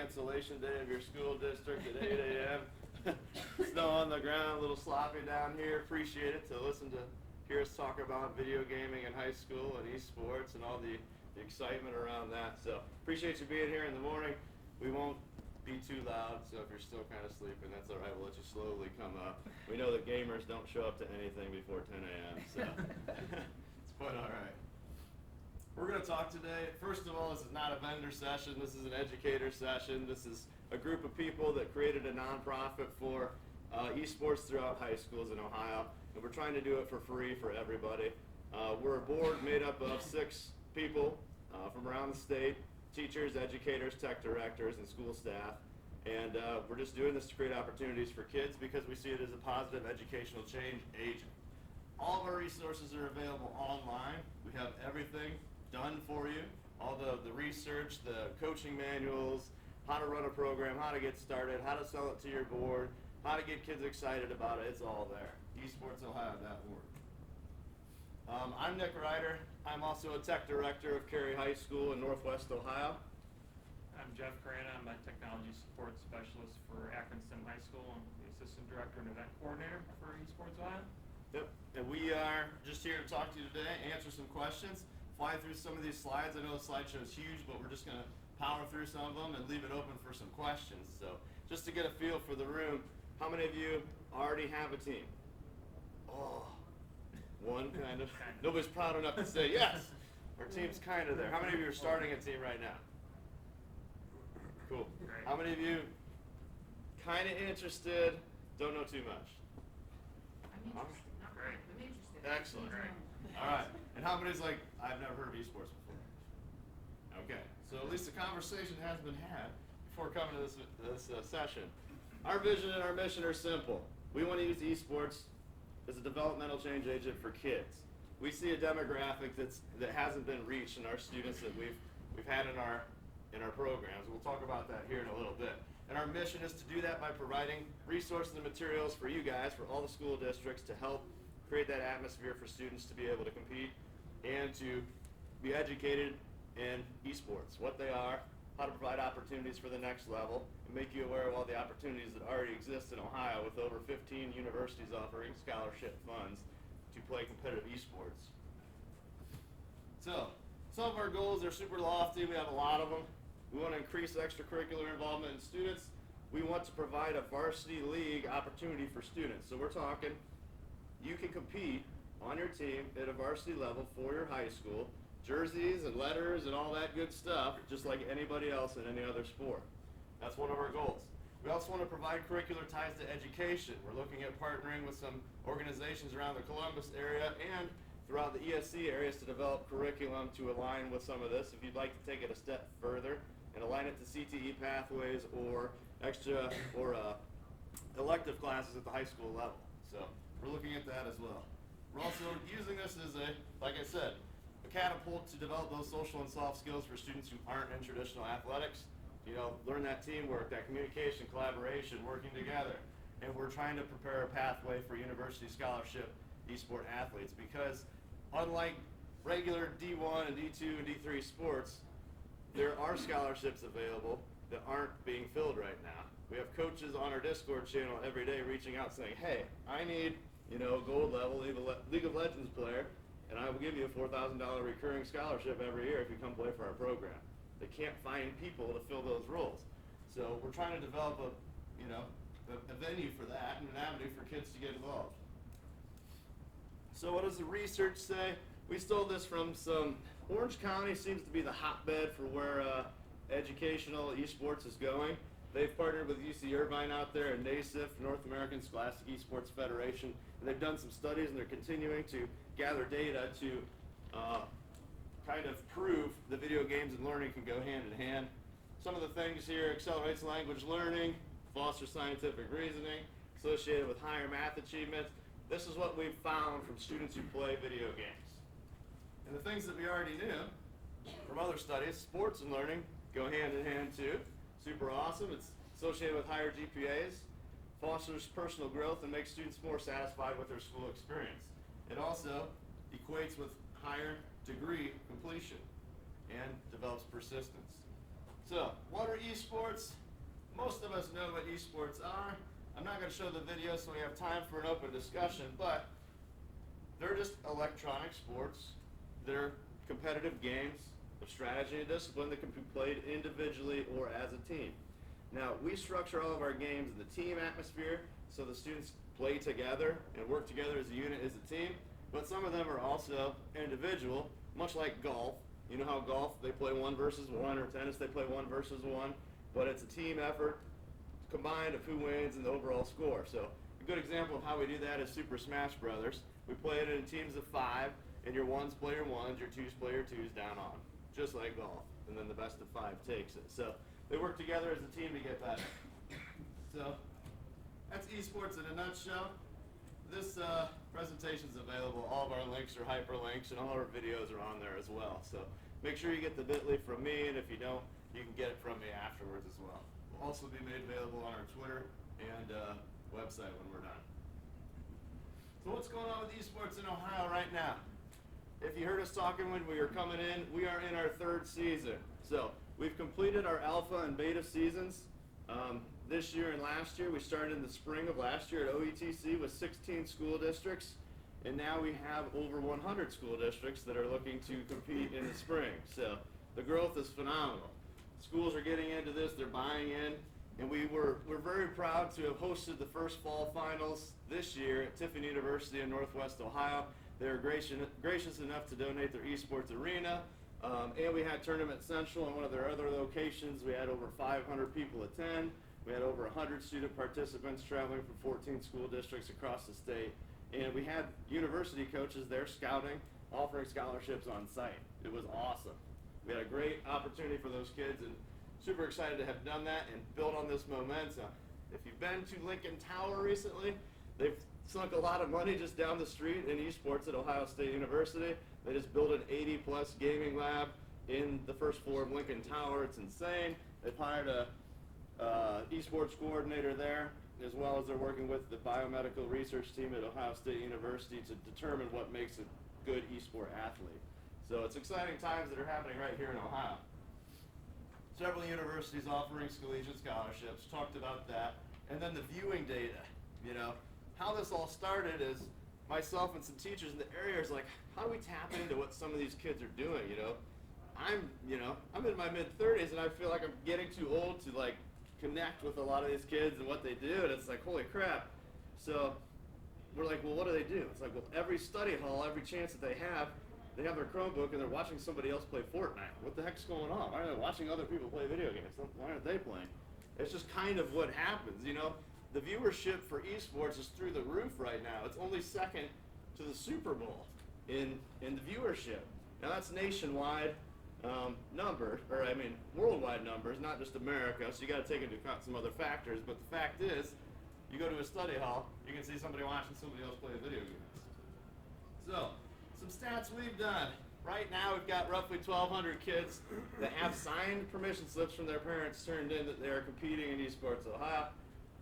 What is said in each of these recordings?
cancellation day of your school district at 8 a.m. Snow on the ground, a little sloppy down here. Appreciate it to hear us talk about video gaming in high school and eSports and all the excitement around that. So appreciate you being here in the morning. We won't be too loud, so if you're still kind of sleeping, that's all right. We'll let you slowly come up. We know that gamers don't show up to anything before 10 a.m., so it's quite all right. We're going to talk today. First of all, this is not a vendor session. This is an educator session. This is a group of people that created a nonprofit for eSports throughout high schools in Ohio, and we're trying to do it for free for everybody. We're a board made up of 6 people from around the state, teachers, educators, tech directors, and school staff. And we're just doing this to create opportunities for kids because we see it as a positive educational change agent. All of our resources are available online. We have everything done for you. All the research, the coaching manuals, how to run a program, how to get started, how to sell it to your board, how to get kids excited about it. It's all there. eSportsOhio.org. I'm Nick Ryder. I'm also a tech director of Cary High School in Northwest Ohio. I'm Jeff Crana. I'm a technology support specialist for Akron STEM High School. I'm the assistant director and event coordinator for eSports Ohio. Yep, and we are just here to talk to you today, answer some questions, fly through some of these slides. I know the slideshow is huge, but we're just going to power through some of them and leave it open for some questions. So just to get a feel for the room, how many of you already have a team? Oh, one kind of. Nobody's proud enough to say yes. Our team's kind of there. How many of you are starting a team right now? Cool. Great. How many of you kind of interested, don't know too much? I'm interested. Not Great. I'm interested. Excellent. Great. All right. And how many's like, I've never heard of eSports before? Okay. So at least the conversation has been had before coming to this session. Our vision and our mission are simple. We want to use eSports as a developmental change agent for kids. We see a demographic that hasn't been reached in our students that we've had in our programs. We'll talk about that here in a little bit. And our mission is to do that by providing resources and materials for you guys, for all the school districts, to help create that atmosphere for students to be able to compete and to be educated in eSports, what they are, how to provide opportunities for the next level, and make you aware of all the opportunities that already exist in Ohio with over 15 universities offering scholarship funds to play competitive eSports. So, some of our goals are super lofty. We have a lot of them. We want to increase extracurricular involvement in students. We want to provide a varsity league opportunity for students. So we're talking, you can compete on your team at a varsity level for your high school, jerseys and letters and all that good stuff, just like anybody else in any other sport. That's one of our goals. We also want to provide curricular ties to education. We're looking at partnering with some organizations around the Columbus area and throughout the ESC areas to develop curriculum to align with some of this. If you'd like to take it a step further and align it to CTE pathways or elective classes at the high school level. So we're looking at that as well. We're also using this as like I said, a catapult to develop those social and soft skills for students who aren't in traditional athletics. You know, learn that teamwork, that communication, collaboration, working together. And we're trying to prepare a pathway for university scholarship eSport athletes because unlike regular D1 and D2 and D3 sports, there are scholarships available that aren't being filled right now. We have coaches on our Discord channel every day reaching out saying, hey, I need, a gold level League of Legends player, and I will give you a $4,000 recurring scholarship every year if you come play for our program. They can't find people to fill those roles. So we're trying to develop a venue for that and an avenue for kids to get involved. So what does the research say? We stole this from Orange County seems to be the hotbed for where educational eSports is going. They've partnered with UC Irvine out there and NASIF, North American Scholastic Esports Federation, and they've done some studies and they're continuing to gather data to kind of prove that video games and learning can go hand in hand. Some of the things here: accelerates language learning, fosters scientific reasoning, associated with higher math achievements. This is what we've found from students who play video games. And the things that we already knew from other studies, sports and learning go hand in hand too. Super awesome. It's associated with higher GPAs, fosters personal growth, and makes students more satisfied with their school experience. It also equates with higher degree completion and develops persistence. So, what are eSports? Most of us know what eSports are. I'm not going to show the video so we have time for an open discussion, but they're just electronic sports. They're competitive games of strategy and discipline that can be played individually or as a team. Now, we structure all of our games in the team atmosphere so the students play together and work together as a unit, as a team, but some of them are also individual, much like golf. You know how golf, they play 1 versus 1, or tennis, they play 1 versus 1, but it's a team effort combined of who wins and the overall score. So a good example of how we do that is Super Smash Brothers. We play it in teams of 5, and your 1s play your 1s, your 2s play your 2s down on, just like golf, and then the best of 5 takes it. So they work together as a team to get better. So that's eSports in a nutshell. This presentation is available. All of our links are hyperlinks, and all our videos are on there as well. So make sure you get the bit.ly from me, and if you don't, you can get it from me afterwards as well. We'll also be made available on our Twitter and website when we're done. So what's going on with eSports in Ohio right now? If you heard us talking when we were coming in, we are in our 3rd season. So we've completed our alpha and beta seasons. This year and last year, we started in the spring of last year at OETC with 16 school districts, and now we have over 100 school districts that are looking to compete in the spring. So the growth is phenomenal. Schools are getting into this, they're buying in, and we're very proud to have hosted the first fall finals this year at Tiffin University in Northwest Ohio. They were gracious enough to donate their eSports arena, and we had Tournament Central in one of their other locations. We had over 500 people attend. We had over 100 student participants traveling from 14 school districts across the state. And we had university coaches there scouting, offering scholarships on site. It was awesome. We had a great opportunity for those kids, and super excited to have done that and build on this momentum. If you've been to Lincoln Tower recently, they've sunk a lot of money just down the street in eSports at Ohio State University. They just built an 80-plus gaming lab in the first floor of Lincoln Tower. It's insane. They've hired a eSports coordinator there, as well as they're working with the biomedical research team at Ohio State University to determine what makes a good eSport athlete. So it's exciting times that are happening right here in Ohio. Several universities offering collegiate scholarships, talked about that. And then the viewing data, you know. How this all started is myself and some teachers in the area is like, how do we tap into what some of these kids are doing, you know? I'm in my mid-30s, and I feel like I'm getting too old to, like, connect with a lot of these kids and what they do, and it's like, holy crap. So we're like, well, what do they do? It's like, well, every study hall, every chance that they have their Chromebook and they're watching somebody else play Fortnite. What the heck's going on? Why are they watching other people play video games? Why aren't they playing? It's just kind of what happens, you know? The viewership for eSports is through the roof right now. It's only second to the Super Bowl in the viewership. Now that's nationwide worldwide numbers, not just America, so you got to take into account some other factors, but the fact is, you go to a study hall, you can see somebody watching somebody else play video games. So, some stats we've done. Right now we've got roughly 1,200 kids that have signed permission slips from their parents turned in that they are competing in eSports Ohio.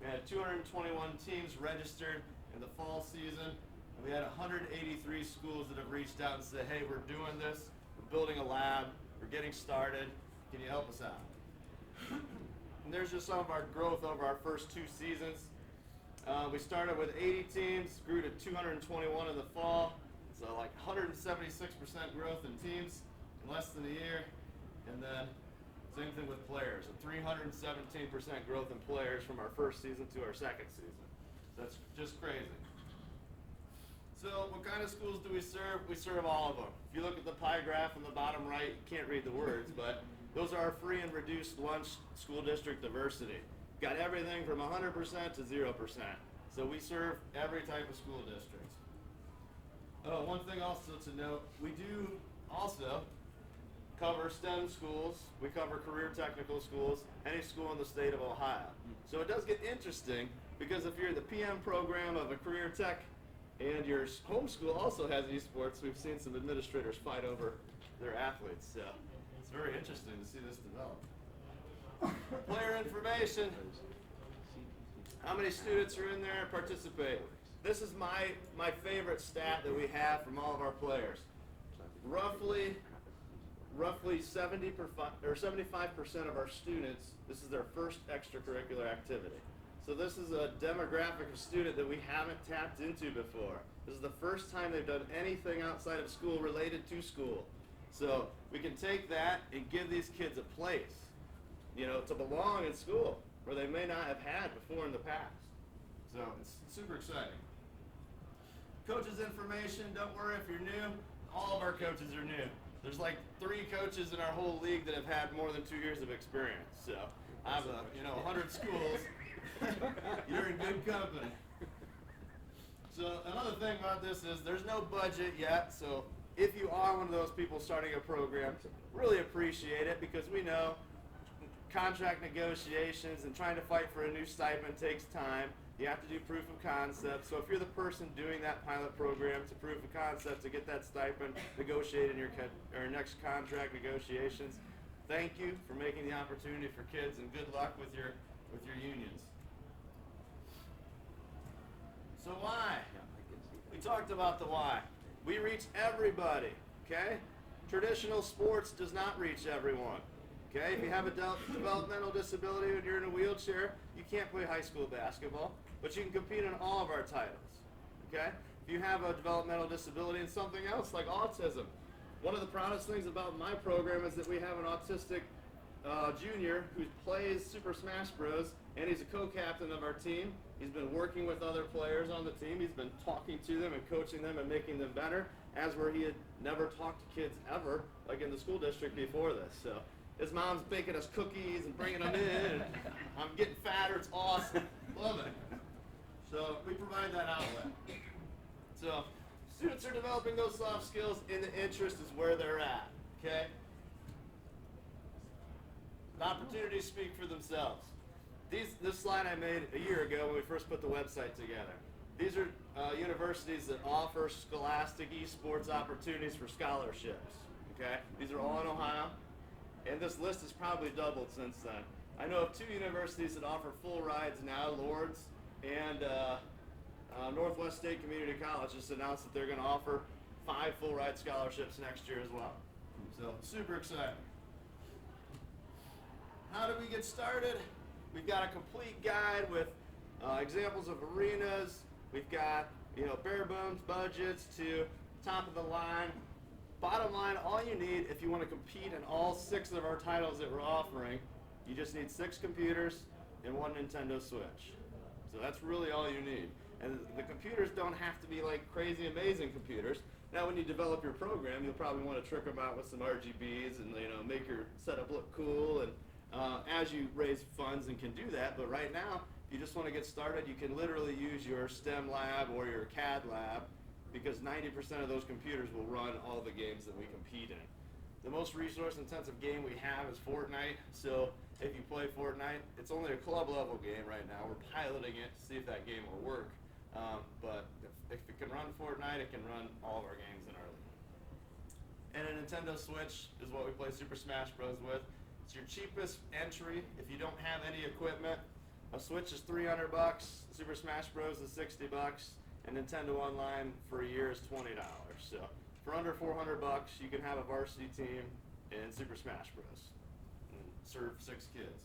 We had 221 teams registered in the fall season, and we had 183 schools that have reached out and said, hey, we're doing this, we're building a lab, we're getting started, can you help us out? And there's just some of our growth over our first 2 seasons. We started with 80 teams, grew to 221 in the fall, so like 176% growth in teams in less than a year, and then same thing with players, a 317% growth in players from our first season to our second season. That's just crazy. So what kind of schools do we serve? We serve all of them. If you look at the pie graph on the bottom right, you can't read the words, but those are our free and reduced lunch school district diversity. Got everything from 100% to 0%. So we serve every type of school district. One thing also to note, we do also cover STEM schools, we cover career technical schools, any school in the state of Ohio. So it does get interesting, because if you're the PM program of a career tech and your home school also has eSports, we've seen some administrators fight over their athletes. So it's very interesting to see this develop. Player information. How many students are in there and participate? This is my favorite stat that we have from all of our players. Roughly roughly 75% of our students, this is their first extracurricular activity. So this is a demographic of student that we haven't tapped into before. This is the first time they've done anything outside of school related to school. So we can take that and give these kids a place, to belong in school where they may not have had before in the past. So it's super exciting. Coaches information, don't worry if you're new, all of our coaches are new. There's like 3 coaches in our whole league that have had more than 2 years of experience. So I have 100 schools. You're in good company. So another thing about this is there's no budget yet. So if you are one of those people starting a program, really appreciate it, because we know contract negotiations and trying to fight for a new stipend takes time. You have to do proof of concept. So if you're the person doing that pilot program to proof of concept to get that stipend negotiated in your next contract negotiations, thank you for making the opportunity for kids, and good luck with your unions. So why? We talked about the why. We reach everybody, okay? Traditional sports does not reach everyone. Okay, if you have a developmental disability and you're in a wheelchair, you can't play high school basketball, but you can compete in all of our titles. Okay, if you have a developmental disability and something else like autism, one of the proudest things about my program is that we have an autistic junior who plays Super Smash Bros. And he's a co-captain of our team. He's been working with other players on the team. He's been talking to them and coaching them and making them better, as where he had never talked to kids ever, like in the school district before this. So his mom's baking us cookies and bringing them in, and I'm getting fatter. It's awesome. Love it. So we provide that outlet. So students are developing those soft skills, and the interest is where they're at, okay? The opportunities speak for themselves. This slide I made a year ago when we first put the website together. These are universities that offer scholastic eSports opportunities for scholarships, okay? These are all in Ohio. And this list has probably doubled since then. I know of 2 universities that offer full rides now, Lords and Northwest State Community College just announced that they're going to offer 5 full ride scholarships next year as well. So super exciting. How do we get started? We've got a complete guide with examples of arenas. We've got bare bones budgets to top of the line. Bottom line, all you need if you want to compete in all 6 of our titles that we're offering, you just need 6 computers and 1 Nintendo Switch. So that's really all you need. And the computers don't have to be like crazy amazing computers. Now when you develop your program, you'll probably want to trick them out with some RGBs and make your setup look cool, and as you raise funds and can do that. But right now, if you just want to get started, you can literally use your STEM lab or your CAD lab, because 90% of those computers will run all the games that we compete in. The most resource-intensive game we have is Fortnite. So if you play Fortnite, it's only a club-level game right now. We're piloting it to see if that game will work. But if it can run Fortnite, it can run all of our games in our league. And a Nintendo Switch is what we play Super Smash Bros. With. It's your cheapest entry if you don't have any equipment. A Switch is $300, Super Smash Bros. Is $60, and Nintendo Online for a year is $20. So for under $400, you can have a varsity team in Super Smash Bros. And serve 6 kids,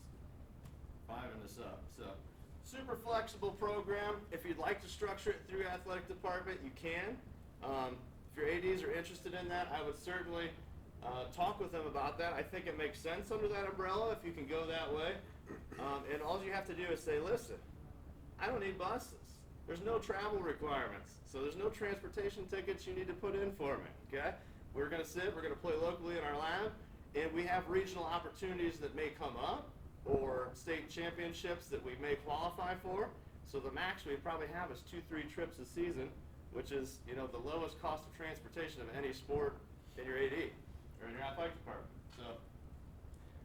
5 and a sub. So super flexible program. If you'd like to structure it through athletic department, you can. If your ADs are interested in that, I would certainly talk with them about that. I think it makes sense under that umbrella if you can go that way. And all you have to do is say, listen, I don't need buses. There's no travel requirements. So there's no transportation tickets you need to put in for me, okay? We're going to sit, we're going to play locally in our lab, and we have regional opportunities that may come up, or state championships that we may qualify for. So the max we probably have is 2-3 trips a season, which is the lowest cost of transportation of any sport in your AD or in your athletic department. So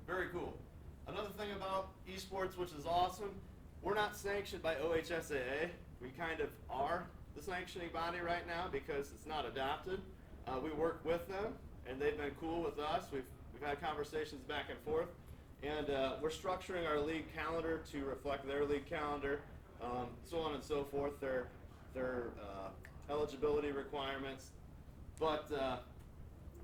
very cool. Another thing about eSports, which is awesome, we're not sanctioned by OHSAA. We kind of are the sanctioning body right now because it's not adopted. We work with them, and they've been cool with us. We've had conversations back and forth. And we're structuring our league calendar to reflect their league calendar, so on and so forth, their eligibility requirements. But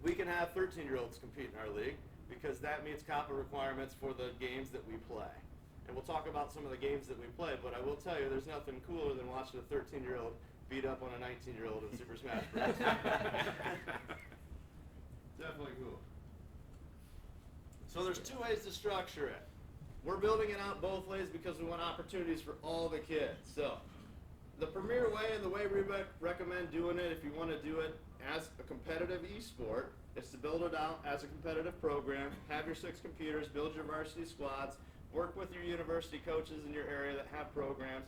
we can have 13-year-olds compete in our league because that meets COPPA requirements for the games that we play. And we'll talk about some of the games that we play, but I will tell you there's nothing cooler than watching a 13-year-old beat up on a 19-year-old in Super Smash Bros. Definitely cool. So there's two ways to structure it. We're building it out both ways because we want opportunities for all the kids. So the premier way and the way we recommend doing it if you want to do it as a competitive esport is to build it out as a competitive program, have your 6 computers, build your varsity squads, work with your university coaches in your area that have programs,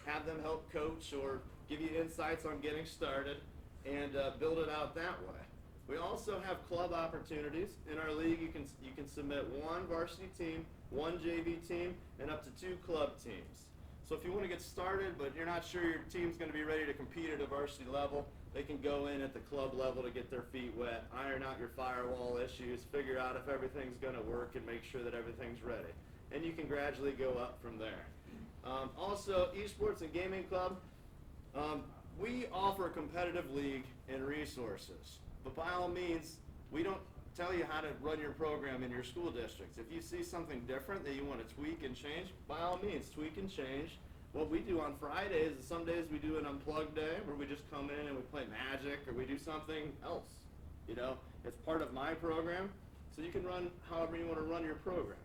have them help coach or give you insights on getting started, and build it out that way. We also have club opportunities. In our league, you can submit 1 varsity team, 1 JV team, and up to 2 club teams. So if you want to get started, but you're not sure your team's going to be ready to compete at a varsity level, they can go in at the club level to get their feet wet, iron out your firewall issues, figure out if everything's going to work, and make sure that everything's ready. And you can gradually go up from there. Also, eSports and Gaming Club, we offer a competitive league and resources. But by all means, we don't tell you how to run your program in your school districts. If you see something different that you want to tweak and change, by all means, tweak and change. What we do on Fridays is some days we do an unplugged day where we just come in and we play Magic or we do something else. You know, it's part of my program, so you can run however you want to run your program.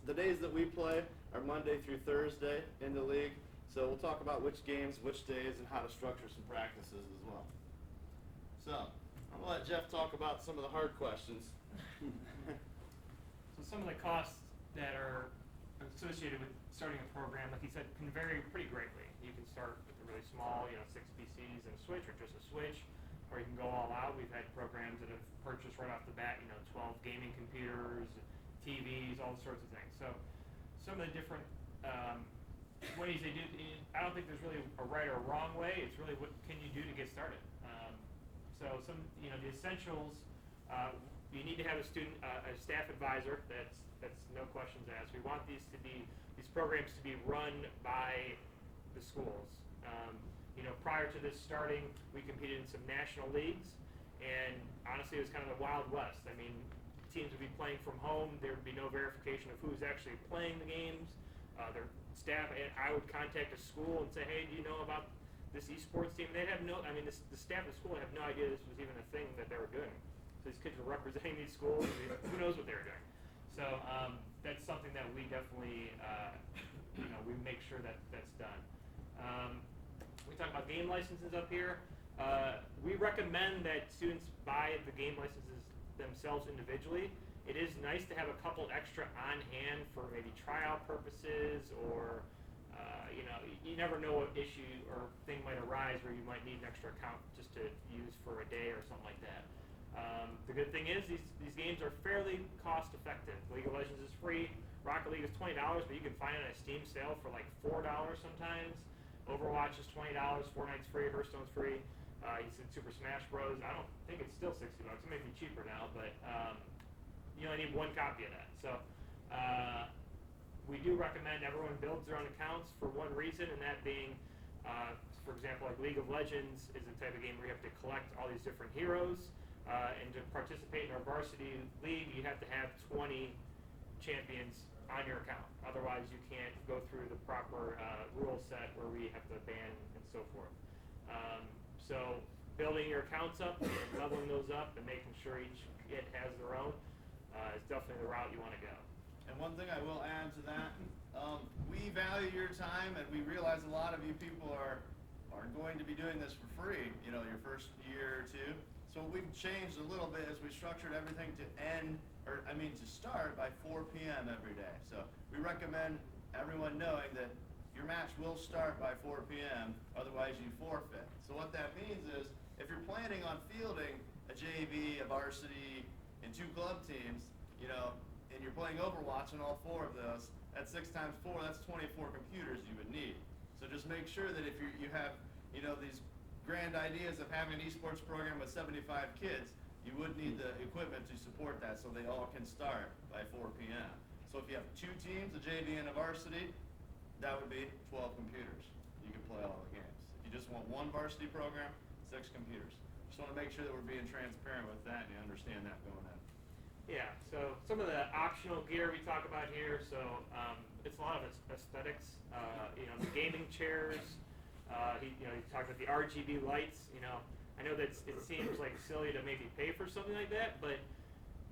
The days that we play are Monday through Thursday in the league, so we'll talk about which games, which days, and how to structure some practices as well. So, I'm going to let Jeff talk about some of the hard questions. So some of the costs that are associated with starting a program, like you said, can vary pretty greatly. You can start with a really small, 6 PCs and a Switch, or just a Switch, or you can go all out. We've had programs that have purchased right off the bat, 12 gaming computers, TVs, all sorts of things. So some of the different ways they do, I don't think there's really a right or a wrong way. It's really what can you do to get started. So some, the essentials, you need to have a staff advisor. That's no questions asked. We want these programs to be run by the schools. Prior to this starting, we competed in some national leagues, and honestly, it was kind of the Wild West. I mean, teams would be playing from home. There would be no verification of who's actually playing the games. Their staff, and I would contact a school and say, hey, do you know about this eSports team? They'd have the staff of the school had no idea this was even a thing that they were doing. So these kids were representing these schools, and who knows what they were doing. So that's something that we definitely, we make sure that that's done. We talk about game licenses up here. We recommend that students buy the game licenses themselves individually. It is nice to have a couple extra on hand for maybe tryout purposes, or you never know what issue or thing might arise where you might need an extra account just to use for a day or something like that. The good thing is these games are fairly cost effective. League of Legends is free. Rocket League is $20, but you can find it at a Steam sale for like $4 sometimes. Overwatch is $20, Fortnite's free, Hearthstone's free. You said Super Smash Bros. I don't think it's still $60. It may be cheaper now, but you only need 1 copy of that. So we do recommend everyone builds their own accounts for one reason, and that being, for example, like League of Legends is the type of game where you have to collect all these different heroes, and to participate in our varsity league, you have to have 20 champions on your account. Otherwise, you can't go through the proper rule set where we have to ban and so forth. So building your accounts up and leveling those up and making sure each kid has their own is definitely the route you want to go. And one thing I will add to that, we value your time, and we realize a lot of you people are going to be doing this for free, your first year or two. So we've changed a little bit as we structured everything to start by 4 p.m. every day. So we recommend everyone knowing that your match will start by 4 p.m., otherwise you forfeit. So what that means is, if you're planning on fielding a JV, a varsity, and 2 club teams, and you're playing Overwatch on all 4 of those, that's 6 times 4, that's 24 computers you would need. So just make sure that if you have, these grand ideas of having an esports program with 75 kids, you would need the equipment to support that so they all can start by 4 p.m. So if you have 2 teams, a JV and a varsity, that would be 12 computers. You can play all the games. If you just want 1 varsity program, 6 computers. just want to make sure that we're being transparent with that and you understand that going in. Yeah, so some of the optional gear we talk about here, so it's a lot of aesthetics, the gaming chairs, he talked about the RGB lights, I know that it seems like silly to maybe pay for something like that, but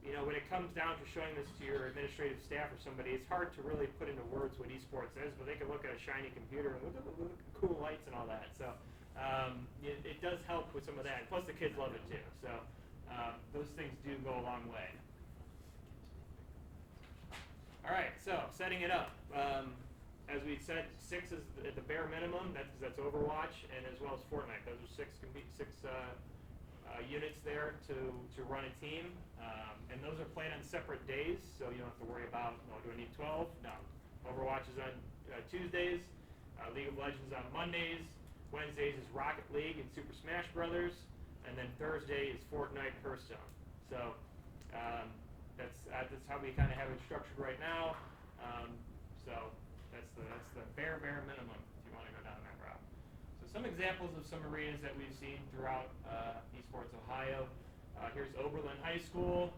when it comes down to showing this to your administrative staff or somebody, it's hard to really put into words what eSports is, but they can look at a shiny computer and look at the cool lights and all that. So it does help with some of that. Plus the kids love it too. So those things do go a long way. All right, so setting it up. As we said, 6 is the bare minimum. That's Overwatch, and as well as Fortnite. Those are six units there to run a team, and those are played on separate days, so you don't have to worry about, do I need 12? No. Overwatch is on Tuesdays, League of Legends on Mondays, Wednesdays is Rocket League and Super Smash Brothers, and then Thursday is Fortnite Hearthstone. So that's how we kind of have it structured right now. So that's the bare minimum if you want to go down that route. So some examples of some arenas that we've seen throughout eSports Ohio. Here's Oberlin High School.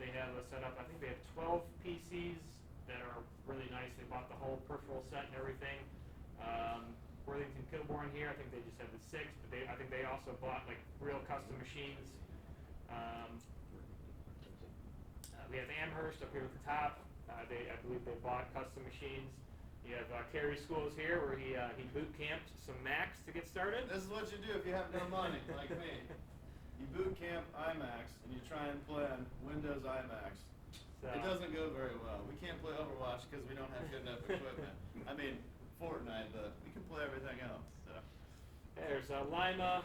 They have a setup, I think they have 12 PCs that are really nice. They bought the whole peripheral set and everything. Worthington Kilbourne here, I think they just have the 6, but I think they also bought like real custom machines. We have Amherst up here at the top. I believe they bought custom machines. You have Cary Schools here where he boot camped some Macs to get started. This is what you do if you have no money, like me. You boot camp iMacs and you try and play on Windows iMacs. So, it doesn't go very well. We can't play Overwatch because we don't have good enough equipment. I mean, Fortnite, but we can play everything else. So. There's Lima,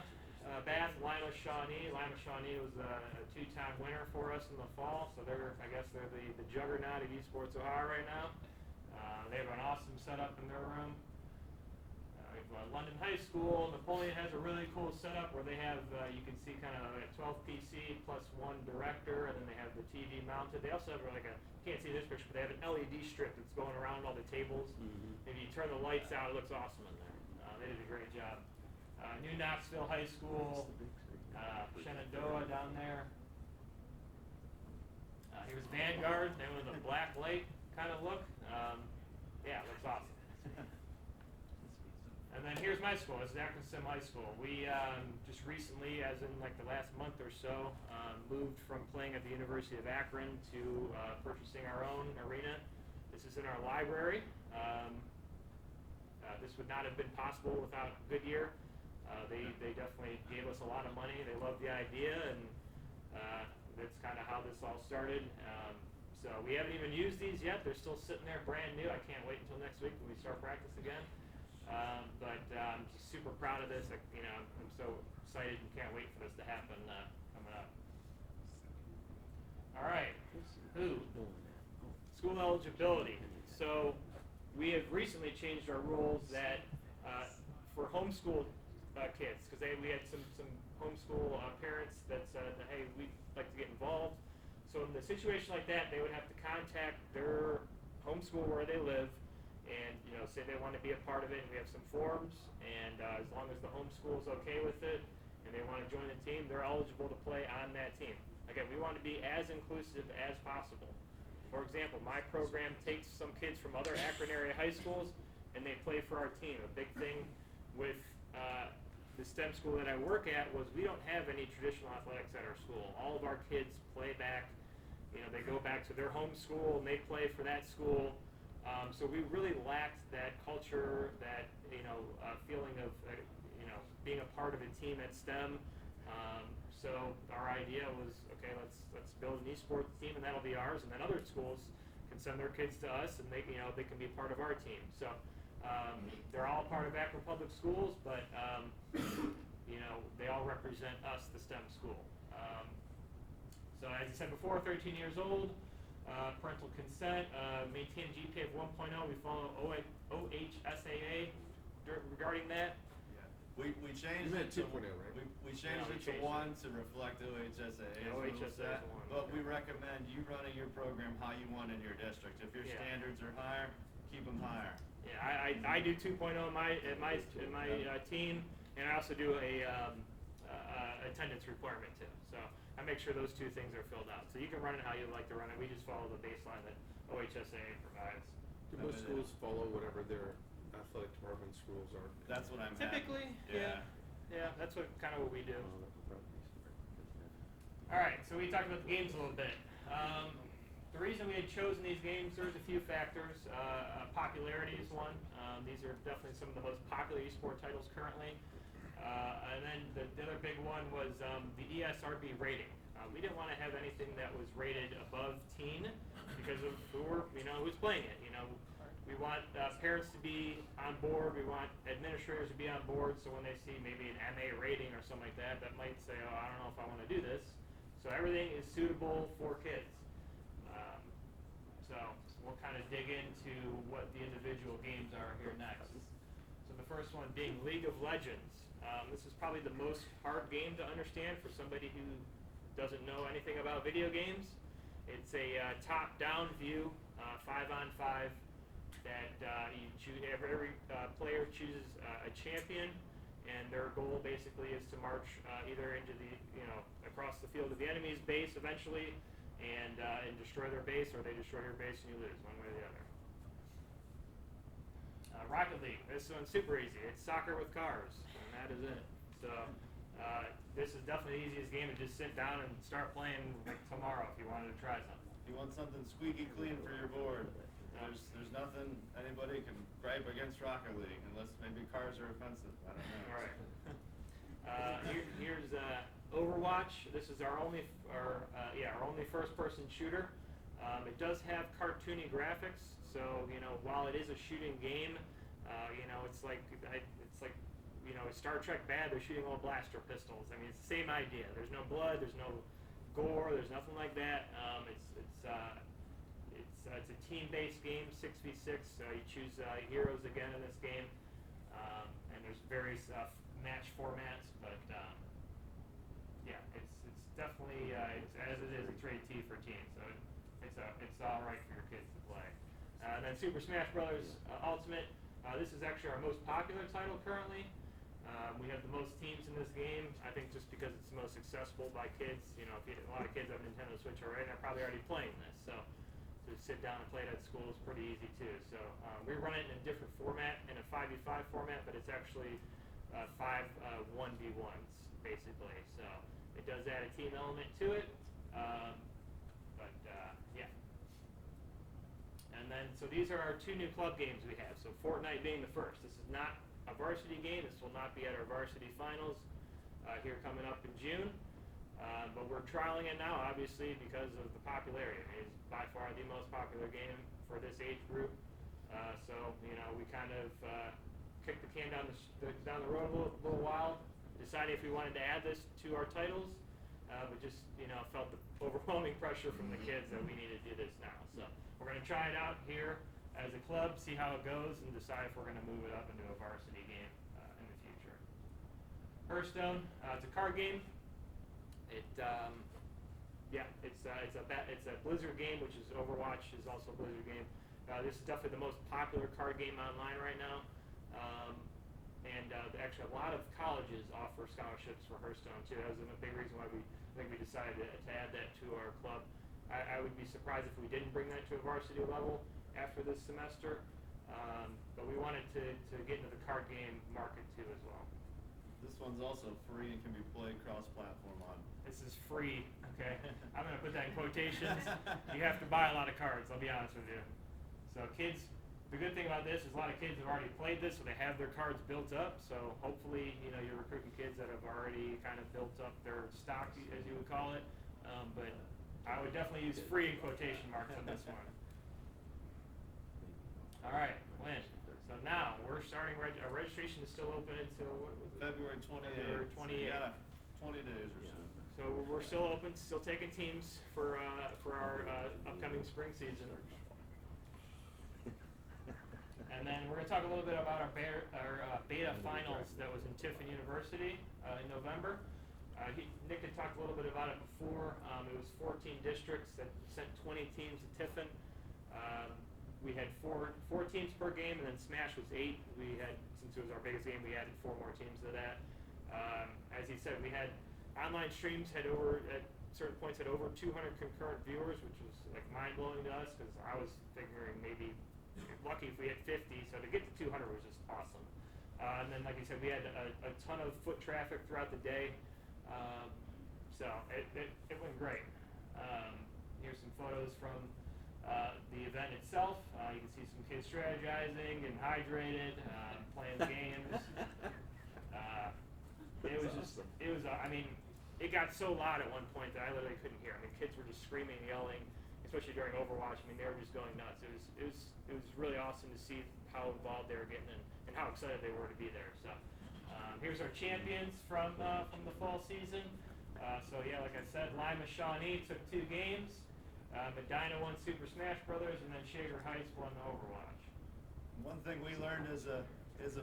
Bath, Lima Shawnee. Lima Shawnee was a 2-time winner for us in the fall, so I guess they're the juggernaut of eSports Ohio right now. They have an awesome setup in their room. We have London High School. Napoleon has a really cool setup where they have, you can see kind of a 12 PC plus 1 director, and then they have the TV mounted. They also have like can't see this picture, but they have an LED strip that's going around all the tables. Mm-hmm. If you turn the lights out, it looks awesome in there. They did a great job. New Knoxville High School, Shenandoah down there. Here's Vanguard. They went with a black light kind of look. Yeah, it looks awesome. And then here's my school. This is Akron Sim High School. We just recently, as in like the last month or so, moved from playing at the University of Akron to purchasing our own arena. This is in our library. This would not have been possible without Goodyear. They definitely gave us a lot of money. They loved the idea, and that's kind of how this all started. So we haven't even used these yet. They're still sitting there brand new. I can't wait until next week when we start practice again. But I'm just super proud of this. I'm so excited and can't wait for this to happen coming up. All right. School eligibility. So we have recently changed our rules that for homeschool kids, because we had some homeschool parents that said, hey, we'd like to get involved. So in the situation like that, they would have to contact their homeschool where they live and say they want to be a part of it. And we have some forms, and as long as the homeschool is okay with it and they want to join the team, they're eligible to play on that team. Again, we want to be as inclusive as possible. For example, my program takes some kids from other Akron area high schools and they play for our team. A big thing with the STEM school that I work at was we don't have any traditional athletics at our school. All of our kids play back. They go back to their home school and they play for that school. So we really lacked that culture, that feeling of being a part of a team at STEM. So our idea was, okay, let's build an eSports team and that'll be ours. And then other schools can send their kids to us and they can be part of our team. So they're all part of Akron Public Schools, but they all represent us, the STEM school. So as I said before, 13 years old, parental consent, maintain GPA of 1.0. We follow OHSAA regarding that. Yeah. We changed it to 2.0, right? We changed it to 1 to reflect OHSAA. Yeah, OHSAA is 1. But we recommend you running your program how you want in your district. If your standards are higher, keep them higher. Yeah, I do 2.0 in my team, and I also do a attendance requirement too. So I make sure those two things are filled out. So you can run it how you like to run it. We just follow the baseline that OHSA provides. Do most schools follow whatever their athletic department's rules are? That's what I'm Typically, having. yeah, that's what kind of what we do. All right, so we talked about the games a little bit. The reason we had chosen these games, there's a few factors. Popularity is one. These are definitely some of the most popular eSport titles currently. And then the other big one was the ESRB rating. We didn't want to have anything that was rated above teen because of who's playing it. We want parents to be on board. We want administrators to be on board. So when they see maybe an MA rating or something like that, that might say, oh, I don't know if I want to do this. So everything is suitable for kids. So we'll kind of dig into what the individual games are here next. So the first one being League of Legends. This is probably the most hard game to understand for somebody who doesn't know anything about video games. It's a top-down view, 5-on-5, that you choose. Every player chooses a champion, and their goal basically is to march either into the across the field of the enemy's base eventually, and destroy their base, or they destroy your base and you lose, one way or the other. Rocket League. This one's super easy. It's soccer with cars, and that is it. So this is definitely the easiest game to just sit down and start playing like tomorrow if you wanted to try something. If you want something squeaky clean for your board, there's nothing anybody can gripe against Rocket League unless maybe cars are offensive. I don't know. All right. Here's Overwatch. This is our only first-person shooter. It does have cartoony graphics, so while it is a shooting game, it's like Star Trek bad. They're shooting all blaster pistols. I mean, it's the same idea. There's no blood. There's no gore. There's nothing like that. It's a team-based game, 6v6. You choose heroes again in this game, and there's various match formats. But it's definitely as it is. It's rated T for teens, so it's all right for your kids to play. And then Super Smash Bros. Ultimate. This is actually our most popular title currently. We have the most teams in this game. I think just because it's the most accessible by kids. A lot of kids have Nintendo Switch already, and they're probably already playing this. So to sit down and play it at school is pretty easy too. So we run it in a different format, in a 5v5 format, but it's actually 5 1v1s basically. So it does add a team element to it. And then, so these are our two new club games we have. So Fortnite being the first. This is not a varsity game. This will not be at our varsity finals here coming up in June. But we're trialing it now, obviously, because of the popularity. It's by far the most popular game for this age group. So we kind of kicked the can down the road a little while, decided if we wanted to add this to our titles, but just felt the overwhelming pressure from the kids that we needed to do this now. So we're going to try it out here as a club, see how it goes, and decide if we're going to move it up into a varsity game in the future. Hearthstone, it's a card game. It's a Blizzard game, which is Overwatch is also a Blizzard game. This is definitely the most popular card game online right now. Actually, a lot of colleges offer scholarships for Hearthstone too. That was a big reason why we decided to add that to our club. I would be surprised if we didn't bring that to a varsity level after this semester, but we wanted to get into the card game market too as well. This one's also free and can be played cross-platform on. This is free, okay? I'm going to put that in quotations. You have to buy a lot of cards, I'll be honest with you. So kids, the good thing about this is a lot of kids have already played this, so they have their cards built up. So hopefully, you're recruiting kids that have already kind of built up their stock, as you would call it. But I would definitely use free in quotation marks on this one. All right, Lynn. So now we're starting. Our registration is still open until what was it? February 28th. February 28th. So 20 days or so. So we're still open, still taking teams for our upcoming spring season. And then we're going to talk a little bit about our beta finals that was in Tiffin University in November. Nick had talked a little bit about it before. It was 14 districts that sent 20 teams to Tiffin. We had four teams per game, and then Smash was 8. We had, since it was our biggest game, we added 4 more teams to that. As he said, we had online streams had at certain points had over 200 concurrent viewers, which was like mind blowing to us because I was figuring maybe lucky if we had 50. So to get to 200 was just awesome. And then, like I said, we had a ton of foot traffic throughout the day. So it went great. Here's some photos from the event itself. You can see some kids strategizing and hydrated, playing games. It was just, I mean, it got so loud at one point that I literally couldn't hear. I mean, kids were just screaming, yelling, especially during Overwatch. I mean, they were just going nuts. It was really awesome to see how involved they were getting and how excited they were to be there. So here's our champions from the fall season. So yeah, like I said, Lima Shawnee took 2 games. Medina won Super Smash Brothers, and then Shaker Heights won Overwatch. One thing we learned as a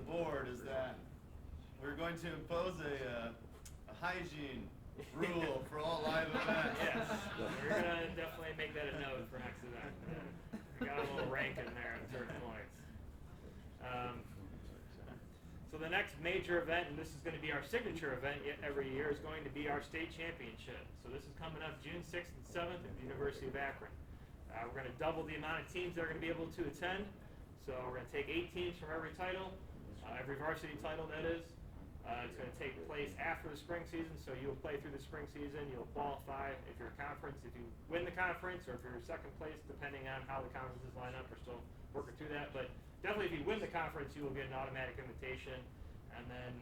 board is that we're going to impose a hygiene rule for all live events. Yes, we're gonna definitely make that a note for next event. We got a little rank in there at certain points. So the next major event, and this is going to be our signature event every year, is going to be our state championship. So this is coming up June 6th and 7th at the University of Akron. We're going to double the amount of teams that are going to be able to attend. So we're going to take 8 teams from every title, every varsity title that is. It's going to take place after the spring season, so you'll play through the spring season. You'll qualify if you're a conference, if you win the conference, or if you're second place, depending on how the conferences line up. We're still working through that, but definitely if you win the conference, you will get an automatic invitation, and then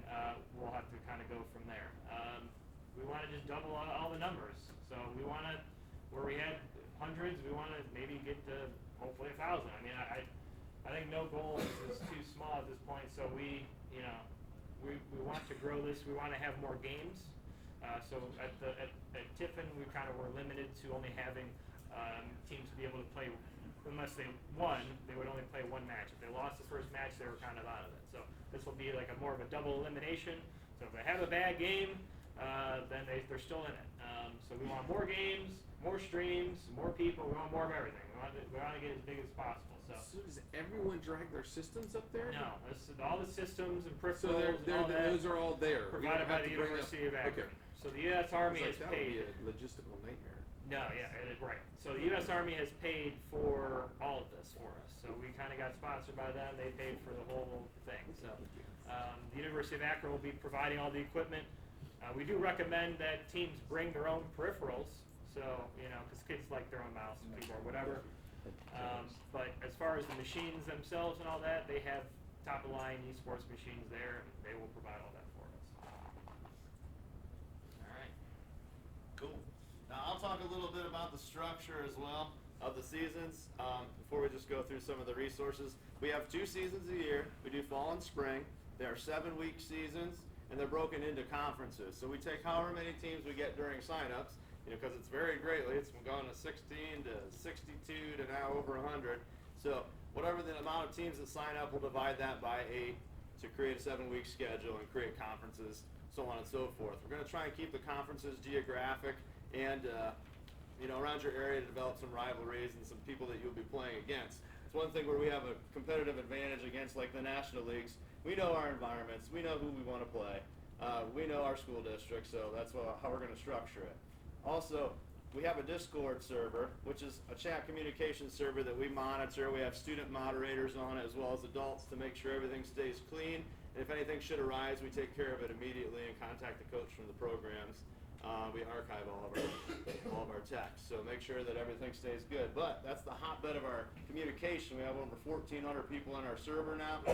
we'll have to kind of go from there. We want to just double all the numbers. So we want to, where we had hundreds, we want to maybe get to hopefully 1,000. I mean, I think no goal is too small at this point, so we want to grow this. We want to have more games. So at Tiffin, we kind of were limited to only having teams be able to play, unless they won, they would only play 1 match. If they lost the first match, they were kind of out of it. So this will be like more of a double elimination. So if they have a bad game, then they're still in it. So we want more games, more streams, more people. We want more of everything. We want to get as big as possible. So does everyone drag their systems up there? No, all the systems and peripherals So and all that those are all there. We provided don't by have the to bring University of up, Akron. Okay. So the U.S. Army has That would be paid. a logistical nightmare. No, yeah, right. So the U.S. Army has paid for all of this for us. So we kind of got sponsored by them. They paid for the whole thing. So the University of Akron will be providing all the equipment. We do recommend that teams bring their own peripherals. So, because kids like their own mouse and keyboard, whatever. But as far as the machines themselves and all that, they have top-of-line eSports machines there, and they will provide all that for us. All right. Cool. Now I'll talk a little bit about the structure as well of the seasons. Before we just go through some of the resources, we have 2 seasons a year. We do fall and spring. They are 7-week seasons, and they're broken into conferences. So we take however many teams we get during signups, because it's varied greatly. It's from going to 16 to 62 to now over 100. So whatever the amount of teams that sign up, we'll divide that by 8 to create a 7-week schedule and create conferences, so on and so forth. We're going to try and keep the conferences geographic and around your area to develop some rivalries and some people that you'll be playing against. It's one thing where we have a competitive advantage against like the national leagues. We know our environments. We know who we want to play. We know our school district, so that's how we're going to structure it. Also, we have a Discord server, which is a chat communication server that we monitor. We have student moderators on it as well as adults to make sure everything stays clean. And if anything should arise, we take care of it immediately and contact the coach from the programs. We archive all of our texts, so make sure that everything stays good. But that's the hotbed of our communication. We have over 1,400 people on our server now.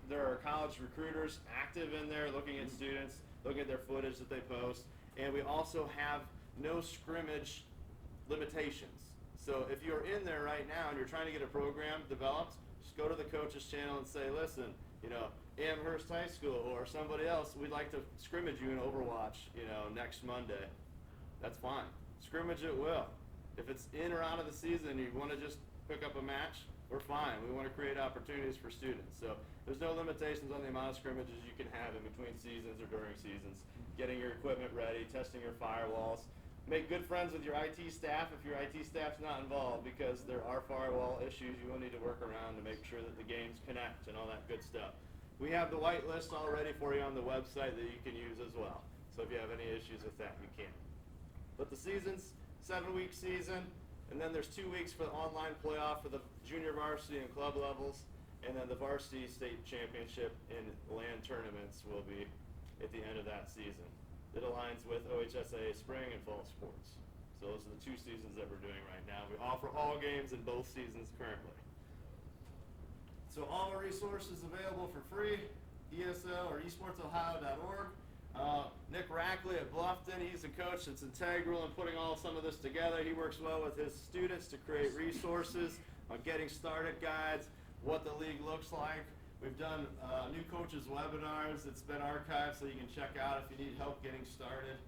There are college recruiters active in there looking at students, looking at their footage that they post. And we also have no scrimmage limitations. So if you're in there right now and you're trying to get a program developed, just go to the coach's channel and say, listen, Amherst High School or somebody else, we'd like to scrimmage you in Overwatch, next Monday. That's fine. Scrimmage it will. If it's in or out of the season and you want to just pick up a match, we're fine. We want to create opportunities for students. So there's no limitations on the amount of scrimmages you can have in between seasons or during seasons. Getting your equipment ready, testing your firewalls. Make good friends with your IT staff if your IT staff's not involved, because there are firewall issues you will need to work around to make sure that the games connect and all that good stuff. We have the whitelist all ready for you on the website that you can use as well. So if you have any issues with that, you can. But the season's 7-week season, and then there's 2 weeks for the online playoff for the junior varsity and club levels, and then the varsity state championship and land tournaments will be at the end of that season. It aligns with OHSAA spring and fall sports. So those are the 2 seasons that we're doing right now. We offer all games in both seasons currently. So all our resources available for free, ESL or esportsohio.org. Nick Rackley at Bluffton, he's a coach that's integral in putting some of this together. He works well with his students to create resources on getting started guides, what the league looks like. We've done new coaches webinars that's been archived so you can check out if you need help getting started.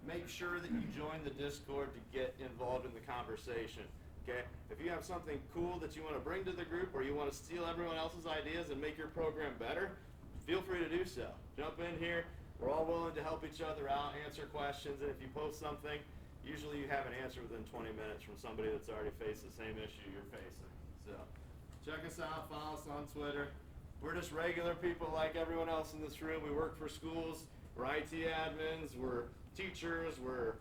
Make sure that you join the Discord to get involved in the conversation. Okay? If you have something cool that you want to bring to the group or you want to steal everyone else's ideas and make your program better, feel free to do so. Jump in here. We're all willing to help each other out, answer questions, and if you post something, usually you have an answer within 20 minutes from somebody that's already faced the same issue you're facing. So check us out, follow us on Twitter. We're just regular people like everyone else in this room. We work for schools. We're IT admins. We're teachers. We're,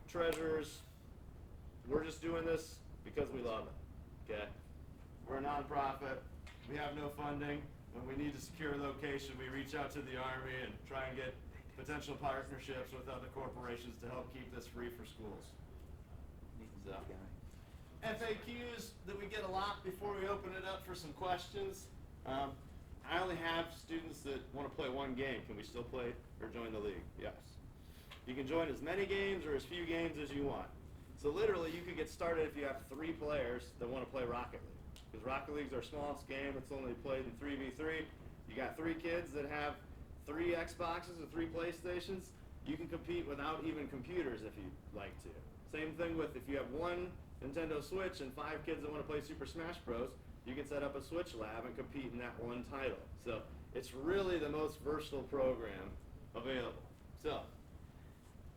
treasurers. We're just doing this because we love it, okay? We're a nonprofit. We have no funding. When we need to secure a location, we reach out to the Army and try and get potential partnerships with other corporations to help keep this free for schools. So, FAQs that we get a lot before we open it up for some questions. I only have students that want to play one game. Can we still play or join the league? Yes. You can join as many games or as few games as you want. So literally, you could get started if you have 3 players that want to play Rocket League. Because Rocket League's our smallest game. It's only played in 3v3. You got 3 kids that have 3 Xboxes or 3 PlayStations. You can compete without even computers if you'd like to. Same thing with if you have 1 Nintendo Switch and 5 kids that want to play Super Smash Bros., you can set up a Switch lab and compete in that one title. So it's really the most versatile program available. So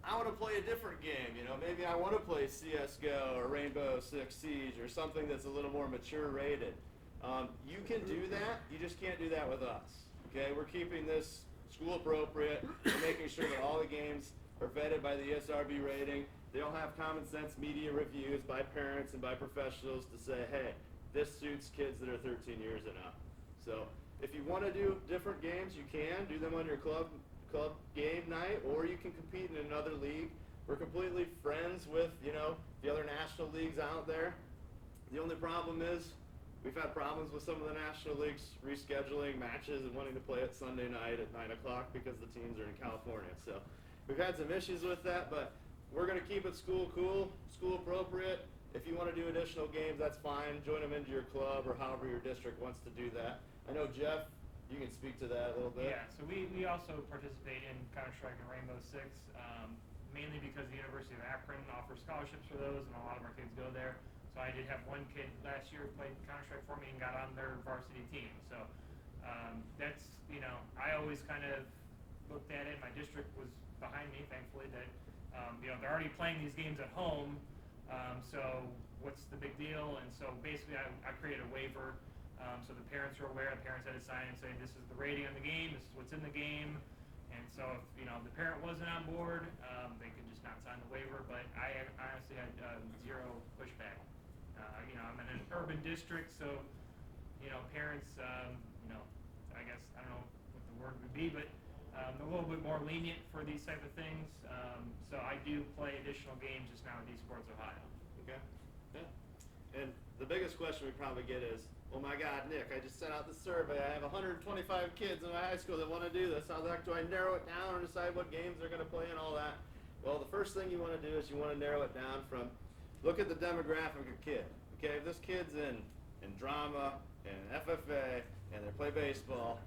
I want to play a different game, maybe I want to play CSGO or Rainbow Six Siege or something that's a little more mature rated. You can do that, you just can't do that with us, okay? We're keeping this school appropriate, we're making sure that all the games are vetted by the ESRB rating. They all have common sense media reviews by parents and by professionals to say, hey, this suits kids that are 13 years and up. So if you want to do different games, you can do them on your club game night, or you can compete in another league. We're completely friends with, the other national leagues out there. The only problem is we've had problems with some of the national leagues rescheduling matches and wanting to play it Sunday night at 9 o'clock because the teams are in California. So we've had some issues with that, but we're going to keep it school appropriate. If you want to do additional games, that's fine. Join them into your club or however your district wants to do that. I know Jeff, you can speak to that a little bit. Yeah, so we also participate in Counter-Strike and Rainbow Six, mainly because the University of Akron offers scholarships for those, and a lot of our kids go there. So I did have one kid last year who played Counter-Strike for me and got on their varsity team. So that's, I always kind of looked at it. My district was behind me, thankfully, that, they're already playing these games at home. So what's the big deal? And so basically I created a waiver. So the parents are aware, the parents had to sign and say, this is the rating on the game, this is what's in the game. And so if, the parent wasn't on board, they could just not sign the waiver, but I honestly had 0 pushback. I'm in an urban district, so, parents, I guess, I don't know what the word would be, but they're a little bit more lenient for these type of things. So I do play additional games just now at eSports Ohio. Okay. Yeah. And the biggest question we probably get is, oh my God, Nick, I just sent out the survey. I have 125 kids in my high school that want to do this. How the heck do I narrow it down and decide what games they're going to play and all that? Well, the first thing you want to do is you want to narrow it down from, look at the demographic of kid. Okay, if this kid's in drama and FFA and they play baseball,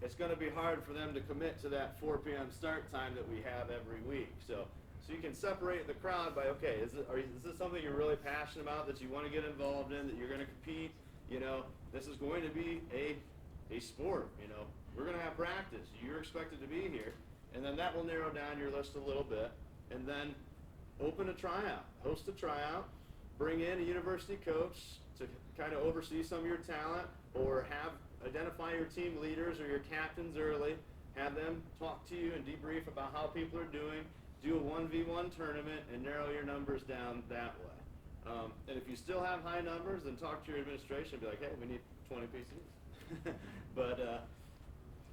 it's going to be hard for them to commit to that 4 p.m. start time that we have every week. So you can separate the crowd by, okay, is this something you're really passionate about, that you want to get involved in, that you're going to compete? This is going to be a sport. We're going to have practice. You're expected to be here. And then that will narrow down your list a little bit. And then open a tryout, host a tryout, bring in a university coach to kind of oversee some of your talent, or identify your team leaders or your captains early, have them talk to you and debrief about how people are doing, do a 1v1 tournament, and narrow your numbers down that way. And if you still have high numbers, then talk to your administration and be like, hey, we need 20 PCs. But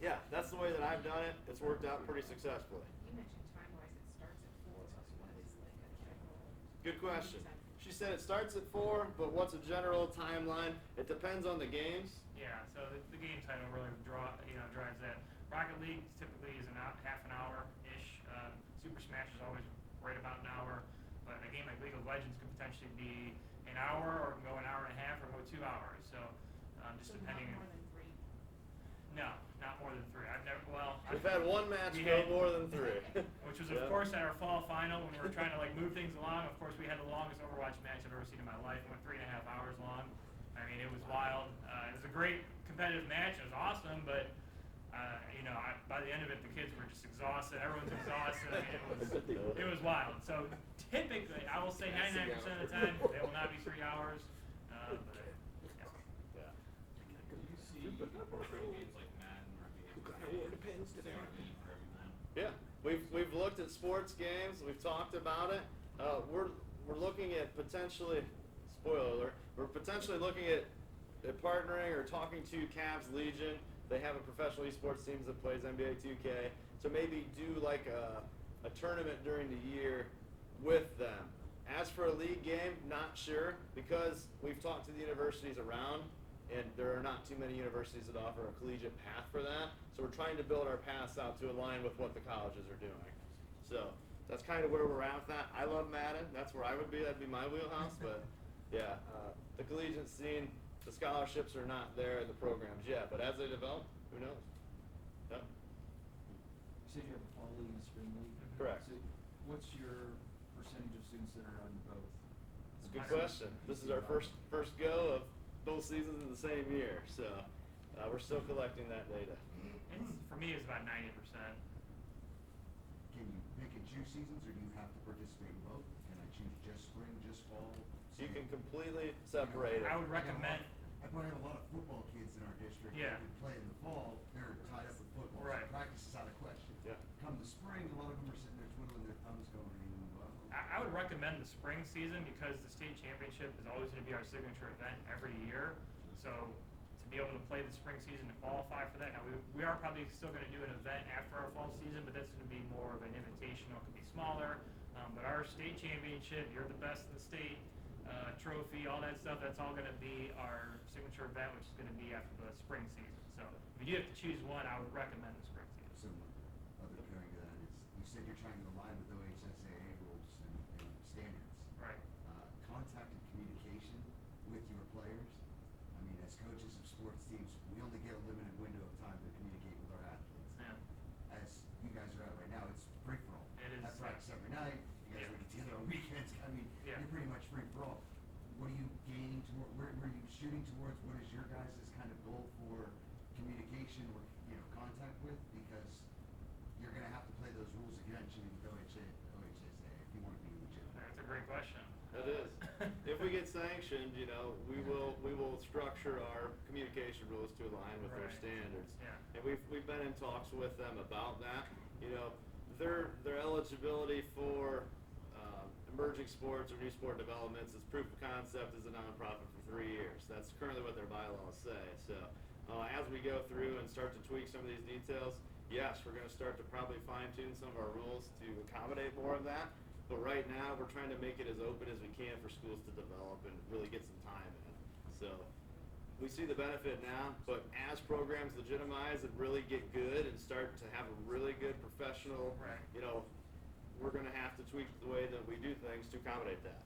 yeah, that's the way that I've done it. It's worked out pretty successfully. You mentioned time-wise, it starts at 4, so what is like a general? Good question. She said it starts at 4, but what's a general timeline? It depends on the games. Yeah, so the game title really drives that. Rocket League typically is half an hour-ish. Super Smash is always right about an hour. But a game like League of Legends could potentially be an hour, or it can go an hour and a half, or go 2 hours. So just So depending. not more than 3. No, not more than 3. I've never. Well, We've had one match we go had- more than 3. Which was, Yeah. of course, at our fall final when we were trying to move things along. Of course, we had the longest Overwatch match I've ever seen in my life. It went 3.5 hours long. I mean, it was wild. It was a great competitive match. It was awesome, but by the end of it, the kids were just exhausted. Everyone's exhausted. I mean, it was wild. So typically, I will say 99% of the time, it will not be 3 hours. But, Yeah. Do you see pro games like Madden or games for everyone? Yeah, we've looked at sports games. We've talked about it. We're looking at potentially, spoiler alert, we're potentially looking at partnering or talking to Cavs Legion. They have a professional esports team that plays NBA 2K. So maybe do like a tournament during the year with them. As for a league game, not sure, because we've talked to the universities around, and there are not too many universities that offer a collegiate path for that. So we're trying to build our paths out to align with what the colleges are doing. So that's kind of where we're at with that. I love Madden. That's where I would be. That'd be my wheelhouse. But yeah, the collegiate scene, the scholarships are not there in the programs yet. But as they develop, who knows? Yep. You said you have a fall league and a spring league? Correct. So what's your percentage of students that are on both? It's a good question. This is our first go of both seasons in the same year. So we're still collecting that data. for me, it's about 90%. Can you pick and choose seasons, or do you have to participate in both? Can I choose just spring, just fall? You can completely separate it. I would recommend. I probably have a lot of football kids in our district. Yeah. That play in the fall, they're tied up with football. Right. So practice is out of question. Yeah. Come the spring, a lot of them are sitting there twiddling their thumbs going, well. I would recommend the spring season because the state championship is always going to be our signature event every year. So to be able to play the spring season to qualify for that, now we are probably still going to do an event after our fall season, but that's going to be more of an invitational. It could be smaller. But our state championship, you're the best in the state, trophy, all that stuff, that's all going to be our signature event, which is going to be after the spring season. So if you do have to choose one, I would recommend the spring season. So other pairing to that is, you said you're trying to align with OHSAA rules and standards. Right. Contact and communication with your players. I mean, as coaches of sports teams, we only get a limited window of time to communicate with our athletes. Yeah. As you guys are at right now, it's free for all. It is. I practice every night. You guys Yeah. work together on weekends. I mean, Yeah. you're pretty much free for all. What are you gaining toward? Where are you shooting towards? What is your guys' kind of goal for communication or contact with? Because you're going to have to play those rules eventually with OHSAA if you want to be legitimate. That's a great question. It is. If we get sanctioned, we will structure our communication rules to align with their Right. standards. Yeah. And we've been in talks with them about that. Their eligibility for emerging sports or new sport developments is proof of concept as a nonprofit for 3 years. That's currently what their bylaws say. So as we go through and start to tweak some of these details, yes, we're going to start to probably fine tune some of our rules to accommodate more of that. But right now, we're trying to make it as open as we can for schools to develop and really get some time in. So we see the benefit now, but as programs legitimize and really get good and start to have a really good professional, Right. we're going to have to tweak the way that we do things to accommodate that,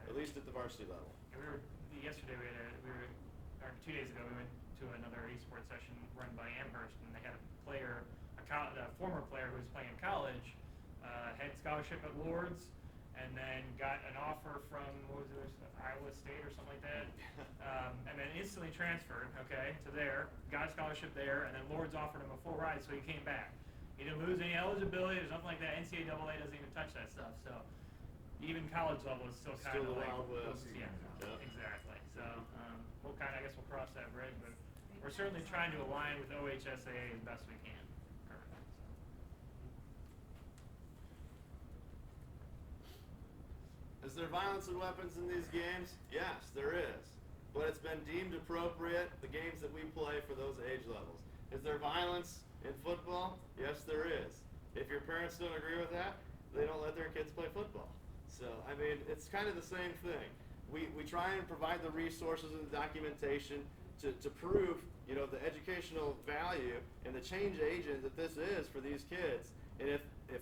at least at the varsity level. And yesterday or 2 days ago, we went to another esports session run by Amherst, and they had a former player who was playing in college, had scholarship at Lourdes, and then got an offer from, Iowa State or something like that, and then instantly transferred, to there, got a scholarship there, and then Lourdes offered him a full ride, so he came back. He didn't lose any eligibility, there's nothing like that. NCAA doesn't even touch that stuff, so even college level is still kind Still of the like, Wild West. yeah, Yeah. exactly. So I guess we'll cross that bridge, but we're certainly trying to align with OHSAA as best we can currently. Is there violence and weapons in these games? Yes, there is. But it's been deemed appropriate, the games that we play for those age levels. Is there violence in football? Yes, there is. If your parents don't agree with that, they don't let their kids play football. So, I mean, it's kind of the same thing. We try and provide the resources and the documentation to prove, you know, the educational value and the change agent that this is for these kids. And if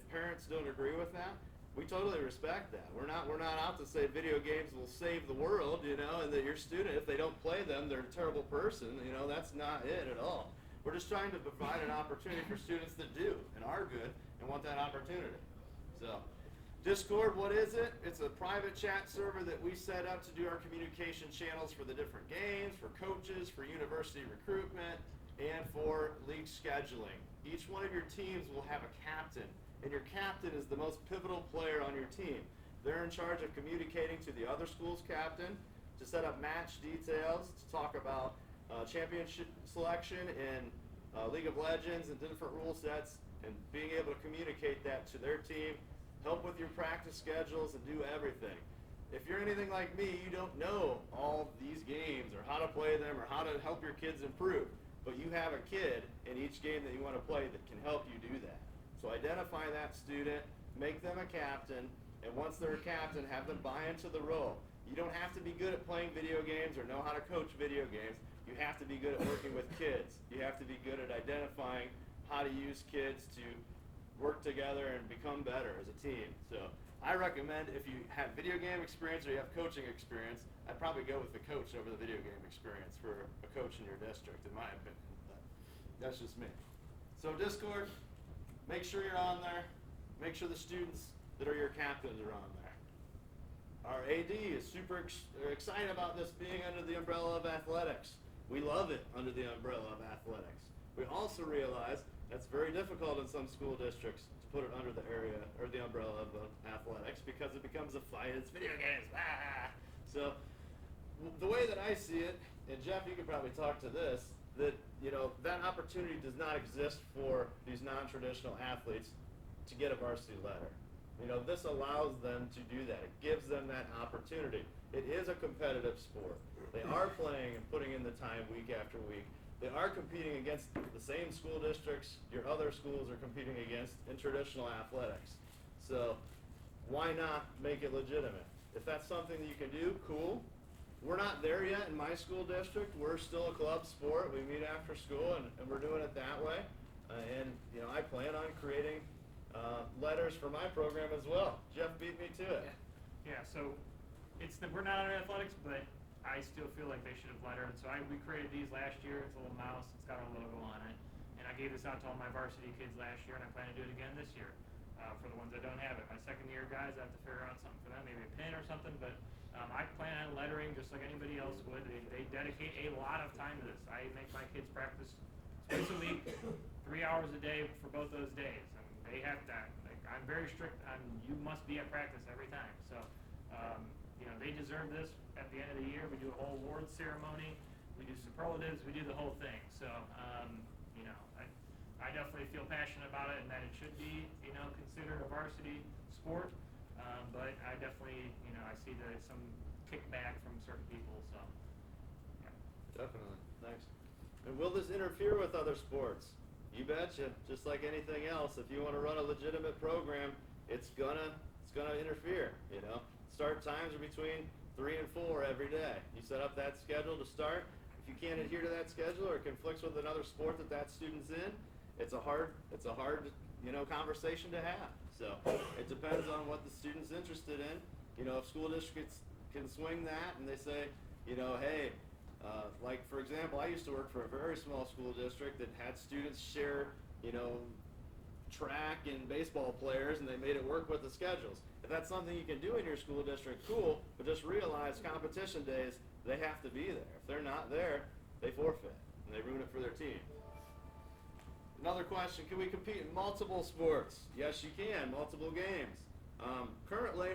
parents don't agree with that, we totally respect that. We're not out to say video games will save the world, you know, and that your student, if they don't play them, they're a terrible person. You know, that's not it at all. We're just trying to provide an opportunity for students that do and are good and want that opportunity. So, Discord, what is it? It's a private chat server that we set up to do our communication channels for the different games, for coaches, for university recruitment, and for league scheduling. Each one of your teams will have a captain, and your captain is the most pivotal player on your team. They're in charge of communicating to the other school's captain to set up match details, to talk about championship selection in League of Legends and different rule sets, and being able to communicate that to their team, help with your practice schedules, and do everything. If you're anything like me, you don't know all these games or how to play them or how to help your kids improve. But you have a kid in each game that you want to play that can help you do that. So identify that student, make them a captain, and once they're a captain, have them buy into the role. You don't have to be good at playing video games or know how to coach video games. You have to be good at working with kids. You have to be good at identifying how to use kids to work together and become better as a team. So I recommend if you have video game experience or you have coaching experience, I'd probably go with the coach over the video game experience for a coach in your district, in my opinion. But that's just me. So Discord, make sure you're on there. Make sure the students that are your captains are on there. Our AD is super excited about this being under the umbrella of athletics. We love it under the umbrella of athletics. We also realize that's very difficult in some school districts to put it under the area or the umbrella of athletics because it becomes a fight. It's video games. So the way that I see it, and Jeff, you could probably talk to this, that that opportunity does not exist for these non-traditional athletes to get a varsity letter. This allows them to do that. It gives them that opportunity. It is a competitive sport. They are playing and putting in the time week after week. They are competing against the same school districts your other schools are competing against in traditional athletics. So why not make it legitimate? If that's something that you can do, cool. We're not there yet in my school district. We're still a club sport. We meet after school, and we're doing it that way. I plan on creating letters for my program as well. Jeff beat me to it. Yeah, so we're not under athletics, but I still feel like they should have lettered. So we created these last year. It's a little mouse. It's got our logo on it. And I gave this out to all my varsity kids last year, and I plan to do it again this year for the ones that don't have it. My second year guys, I have to figure out something for them, maybe a pin or something. But I plan on lettering just like anybody else would. They dedicate a lot of time to this. I make my kids practice twice a week, 3 hours a day for both those days. And they have that. I'm very strict on you must be at practice every time. So, they deserve this at the end of the year. We do a whole awards ceremony. We do superlatives. We do the whole thing. So, I definitely feel passionate about it and that it should be, considered a varsity sport. But I definitely, I see some kickback from certain people. So, yeah. Definitely. Thanks. And will this interfere with other sports? You betcha. Just like anything else, if you want to run a legitimate program, it's gonna interfere. Start times are between 3 and 4 every day. You set up that schedule to start. If you can't adhere to that schedule or it conflicts with another sport that student's in, it's a hard conversation to have. So it depends on what the student's interested in. If school districts can swing that and they say, hey, like for example, I used to work for a very small school district that had students share, track and baseball players, and they made it work with the schedules. If that's something you can do in your school district, cool, but just realize competition days, they have to be there. If they're not there, they forfeit, and they ruin it for their team. Another question, can we compete in multiple sports? Yes, you can, multiple games. Currently,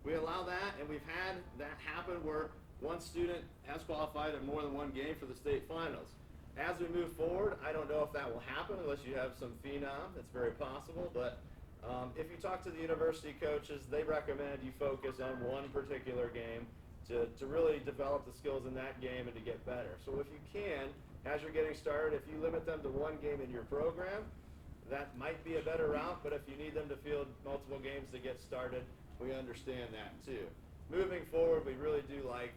we allow that, and we've had that happen where one student has qualified in more than one game for the state finals. As we move forward, I don't know if that will happen unless you have some phenom. It's very possible, but If you talk to the university coaches, they recommend you focus on one particular game to really develop the skills in that game and to get better. So if you can, as you're getting started, if you limit them to one game in your program, that might be a better route, but if you need them to field multiple games to get started, we understand that too. Moving forward, we really do like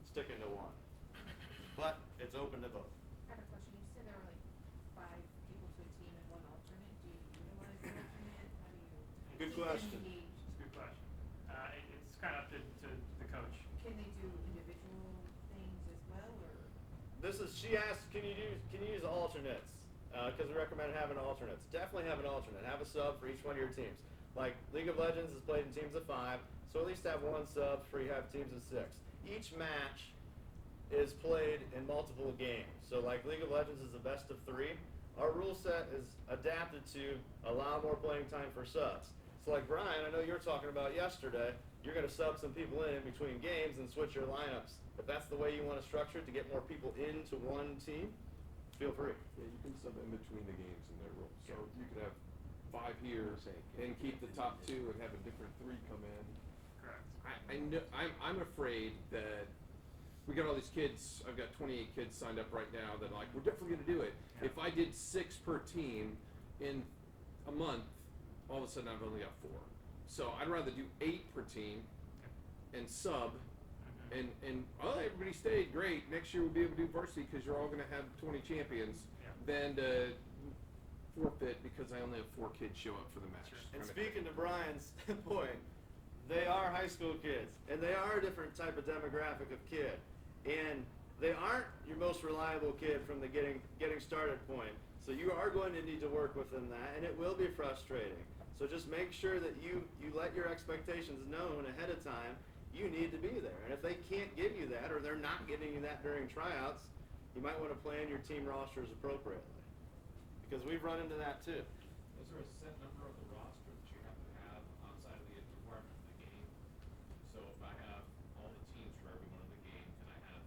sticking to one, but it's open to both. I have a question. You said there were like 5 people to a team and 1 alternate. Do you utilize the alternate? How do you Good keep them question. engaged? It's a good question. It's kind of up to the coach. Can they do individual things as well, or? She asked, can you use alternates? Because we recommend having alternates. Definitely have an alternate. Have a sub for each one of your teams. Like League of Legends is played in teams of 5, so at least have 1 sub for you have teams of 6. Each match is played in multiple games. So like League of Legends is a best of 3. Our rule set is adapted to allow more playing time for subs. So like Brian, I know you were talking about yesterday, you're going to sub some people in between games and switch your lineups. If that's the way you want to structure it to get more people into one team, feel free. Yeah, you can sub in between the games in their rules. So you could have 5 here and keep the top 2 and have a different 3 come in. Correct. I know, I'm afraid that we got all these kids. I've got 28 kids signed up right now that are like, we're definitely going to do it. Yeah. If I did 6 per team in a month, all of a sudden I've only got 4. So I'd rather do 8 per team and sub. Mhm. And oh, everybody stayed, great. Next year we'll be able to do varsity because you're all going to have 20 champions. Yeah. Than to forfeit because I only have 4 kids show up for the match. Sure. And Kinda speaking thing. to Brian's point, they are high school kids, and they are a different type of demographic of kid, and they aren't your most reliable kid from the getting started point. So you are going to need to work within that, and it will be frustrating. So just make sure that you let your expectations known ahead of time. You need to be there, and if they can't give you that, or they're not giving you that during tryouts, you might want to plan your team rosters appropriately, because we've run into that too. Is there a set number of the roster that you have to have outside of the requirement of the game? So if I have all the teams for every one of the game, can I have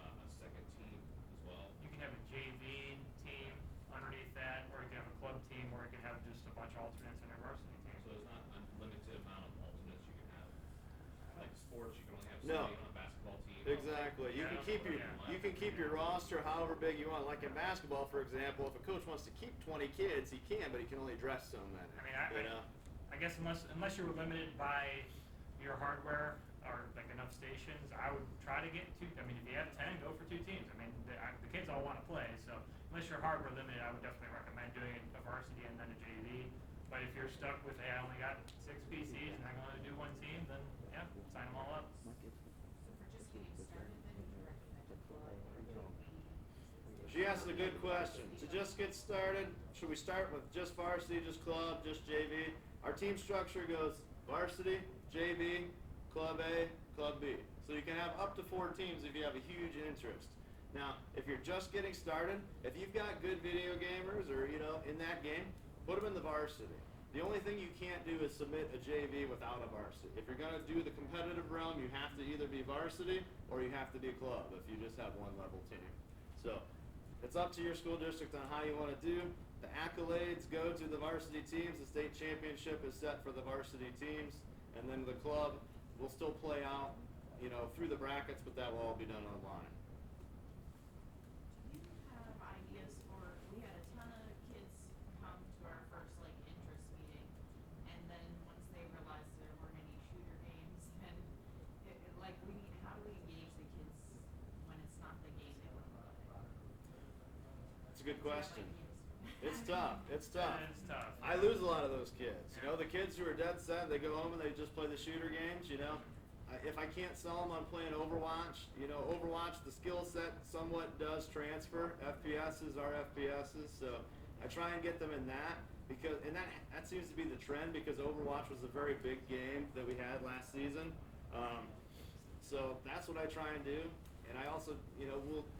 a second team as well? You can have a JV team underneath that, or you can have a club team, or you can have just a bunch of alternates in a varsity team. So there's not an unlimited amount of alternates you can have. Like sports, you can only have No. somebody on a basketball team. Exactly. You Yeah. can keep your Yeah. you can keep your roster however big you want. Like in basketball, for example, if a coach wants to keep 20 kids, he can, but he can only dress so many. I mean, you know? I guess unless you're limited by your hardware or like enough stations, I would try to get 2. I mean, if you have 10, go for 2 teams. I mean, the kids all want to play, so unless you're hardware limited, I would definitely recommend doing a varsity and then a JV. But if you're stuck with, hey, I only got 6 PCs and I can only do 1 team, then yeah, sign them all up. So for just getting started, then would you recommend a club or JV? She asked a good question. To just get started, should we start with just varsity, just club, just JV? Our team structure goes varsity, JV, club A, club B. So you can have up to 4 teams if you have a huge interest. Now, if you're just getting started, if you've got good video gamers or, in that game, put them in the varsity. The only thing you can't do is submit a JV without a varsity. If you're going to do the competitive realm, you have to either be varsity or you have to be club if you just have 1 level team. So it's up to your school district on how you want to do. The accolades go to the varsity teams. The state championship is set for the varsity teams. And then the club will still play out, through the brackets, but that will all be done online. Do you have ideas for, we had a ton of kids come to our first interest meeting, and then once they realized there weren't any shooter games, and how do we engage the kids when it's not the game they want to play? It's a good question. It's tough. It's tough. It's tough. I lose a lot of those kids. The kids who are dead set, they go home and they just play the shooter games, If I can't sell them on playing Overwatch, Overwatch, the skill set somewhat does transfer. FPSs are FPSs, so I try and get them in that and that seems to be the trend because Overwatch was a very big game that we had last season. So that's what I try and do. And I also,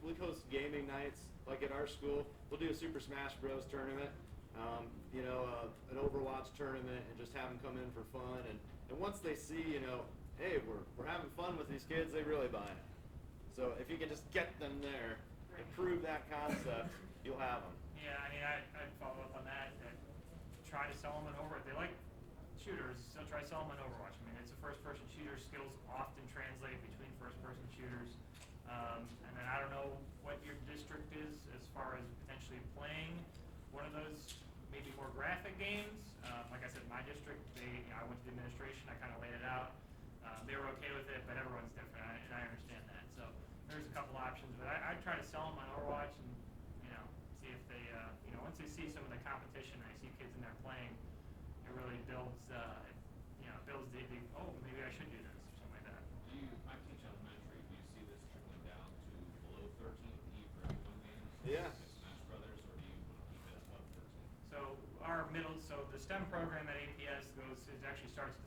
we host gaming nights, like at our school. We'll do a Super Smash Bros. Tournament, an Overwatch tournament, and just have them come in for fun. And once they see, hey, we're having fun with these kids, they really buy it. So if you can just get them there and prove that concept, you'll have them. Yeah, I mean, I'd follow up on that. try to sell them an Overwatch. If they like shooters, still try to sell them an Overwatch. I mean, it's a first-person shooter. Skills often translate between first-person shooters. And then I don't know what your district is as far as potentially playing one of those maybe more graphic games. Like I said, my district, I went to the administration. I kind of laid it out. They were okay with it, but everyone's different, and I understand that. So there's a couple options, but I'd try to sell them on Overwatch and see if they once they see some of the competition, I see kids in there playing. It really builds builds the oh, maybe I should do this or something like that. I teach elementary. Do you see this trickling down to below 13 P for everyone games? Yeah. Like Smash Brothers, or do you want to keep it above 13? So the STEM program at APS actually starts at the